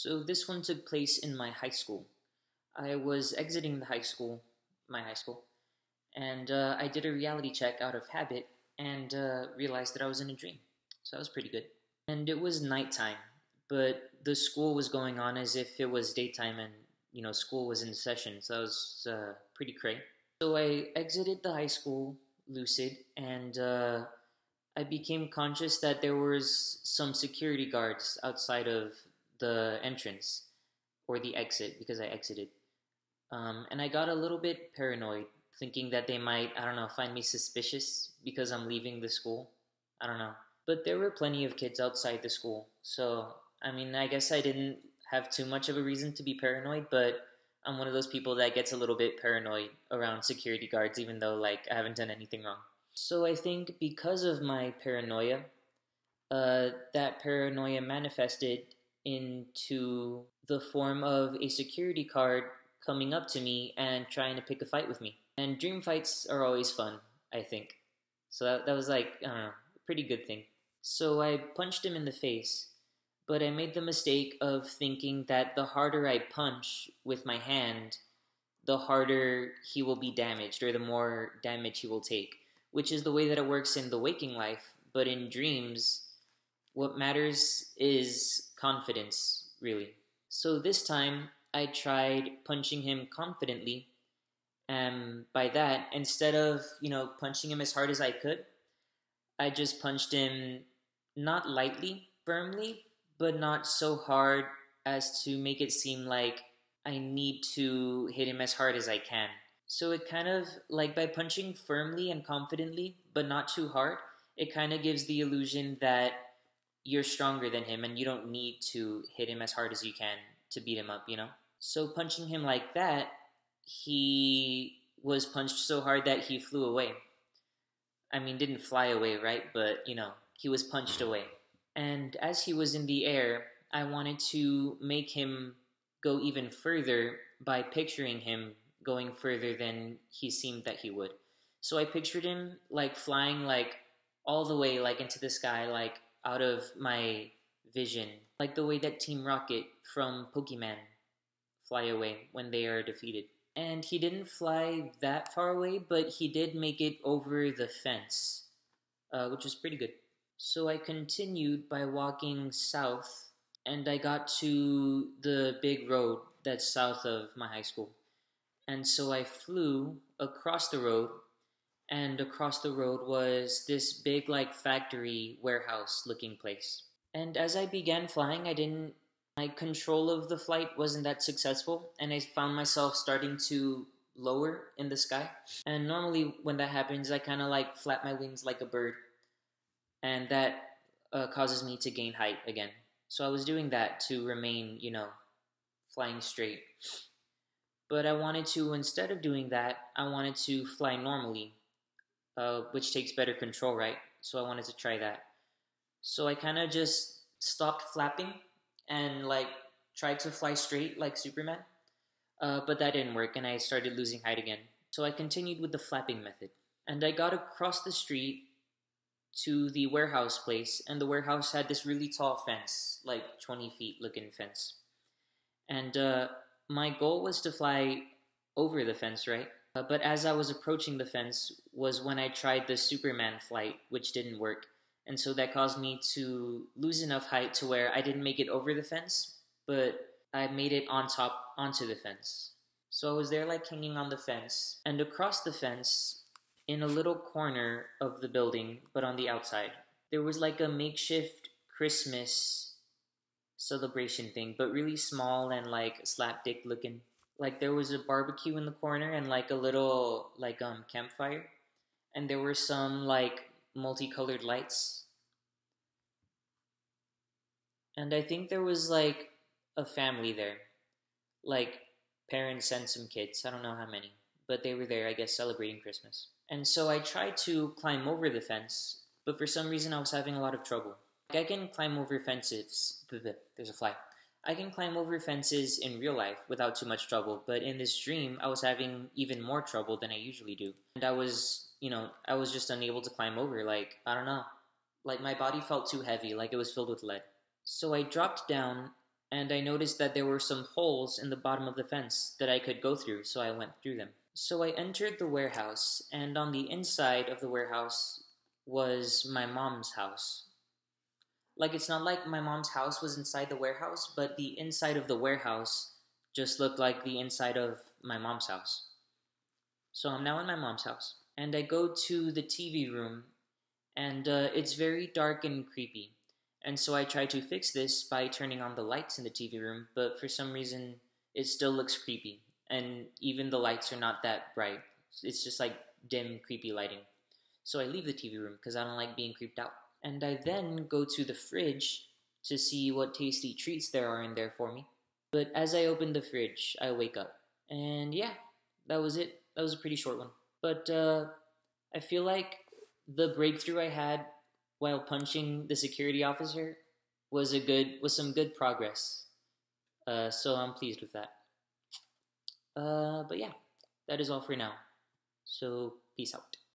So this one took place in my high school. I was exiting my high school, and I did a reality check out of habit and realized that I was in a dream. So that was pretty good. And it was nighttime, but the school was going on as if it was daytime and, school was in session. So that was pretty cray. So I exited the high school, Lucid, and I became conscious that there was some security guards outside of the entrance or the exit because I exited. And I got a little bit paranoid, thinking that they might, I don't know, find me suspicious because I'm leaving the school. I don't know. But there were plenty of kids outside the school. So, I mean, I guess I didn't have too much of a reason to be paranoid, but I'm one of those people that gets a little bit paranoid around security guards, even though, like, I haven't done anything wrong. So I think because of my paranoia, that paranoia manifested into the form of a security guard coming up to me and trying to pick a fight with me. And dream fights are always fun, I think. So that was like, I don't know, a pretty good thing. So I punched him in the face, but I made the mistake of thinking that the harder I punch with my hand, the harder he will be damaged or the more damage he will take, which is the way that it works in the waking life. But in dreams, what matters is confidence, really. So this time, I tried punching him confidently, and by that, instead of, punching him as hard as I could, I just punched him not lightly, firmly, but not so hard as to make it seem like I need to hit him as hard as I can. So it kind of, like by punching firmly and confidently, but not too hard, it kind of gives the illusion that you're stronger than him and you don't need to hit him as hard as you can to beat him up. So punching him like that, he was punched so hard that he flew away. I mean, didn't fly away, right? But, he was punched away. And as he was in the air, I wanted to make him go even further by picturing him going further than he seemed that he would. So I pictured him like flying like all the way like into the sky, like out of my vision, like the way that Team Rocket from Pokemon fly away when they are defeated. And he didn't fly that far away, but he did make it over the fence, which was pretty good. So I continued by walking south, and I got to the big road that's south of my high school. And so I flew across the road, and across the road was this big, like, factory warehouse looking place. And as I began flying, my control of the flight wasn't that successful, and I found myself starting to lower in the sky. And normally when that happens, I kind of like flap my wings like a bird, and that causes me to gain height again. So I was doing that to remain, flying straight. But I wanted to, instead of doing that, I wanted to fly normally, which takes better control, right? So I wanted to try that. So I kind of just stopped flapping and like tried to fly straight like Superman. But that didn't work and I started losing height again. So I continued with the flapping method. And I got across the street to the warehouse place, and the warehouse had this really tall fence, like 20 feet looking fence. And my goal was to fly over the fence, right? But as I was approaching the fence was when I tried the Superman flight, which didn't work. And so that caused me to lose enough height to where I didn't make it over the fence, but I made it onto the fence. So I was there like hanging on the fence, and across the fence, in a little corner of the building, but on the outside, there was like a makeshift Christmas celebration thing, but really small and like slapdick looking. Like there was a barbecue in the corner and like a little like campfire, and there were some like multicolored lights. And I think there was like a family there, like parents and some kids. I don't know how many, but they were there, I guess, celebrating Christmas. And so I tried to climb over the fence, but for some reason I was having a lot of trouble. Like I can climb over fences. There's a fly. I can climb over fences in real life without too much trouble, but in this dream, I was having even more trouble than I usually do. And I was just unable to climb over. Like, I don't know. Like my body felt too heavy, like it was filled with lead. So I dropped down and I noticed that there were some holes in the bottom of the fence that I could go through, so I went through them. So I entered the warehouse, and on the inside of the warehouse was my mom's house. Like, it's not like my mom's house was inside the warehouse, but the inside of the warehouse just looked like the inside of my mom's house. So I'm now in my mom's house, and I go to the TV room, and it's very dark and creepy. And so I try to fix this by turning on the lights in the TV room, but for some reason it still looks creepy. And even the lights are not that bright. It's just like dim, creepy lighting. So I leave the TV room because I don't like being creeped out. And I then go to the fridge to see what tasty treats there are in there for me. But as I open the fridge, I wake up. And yeah, that was it. That was a pretty short one. But I feel like the breakthrough I had while punching the security officer was some good progress. So I'm pleased with that. But yeah, that is all for now. So peace out.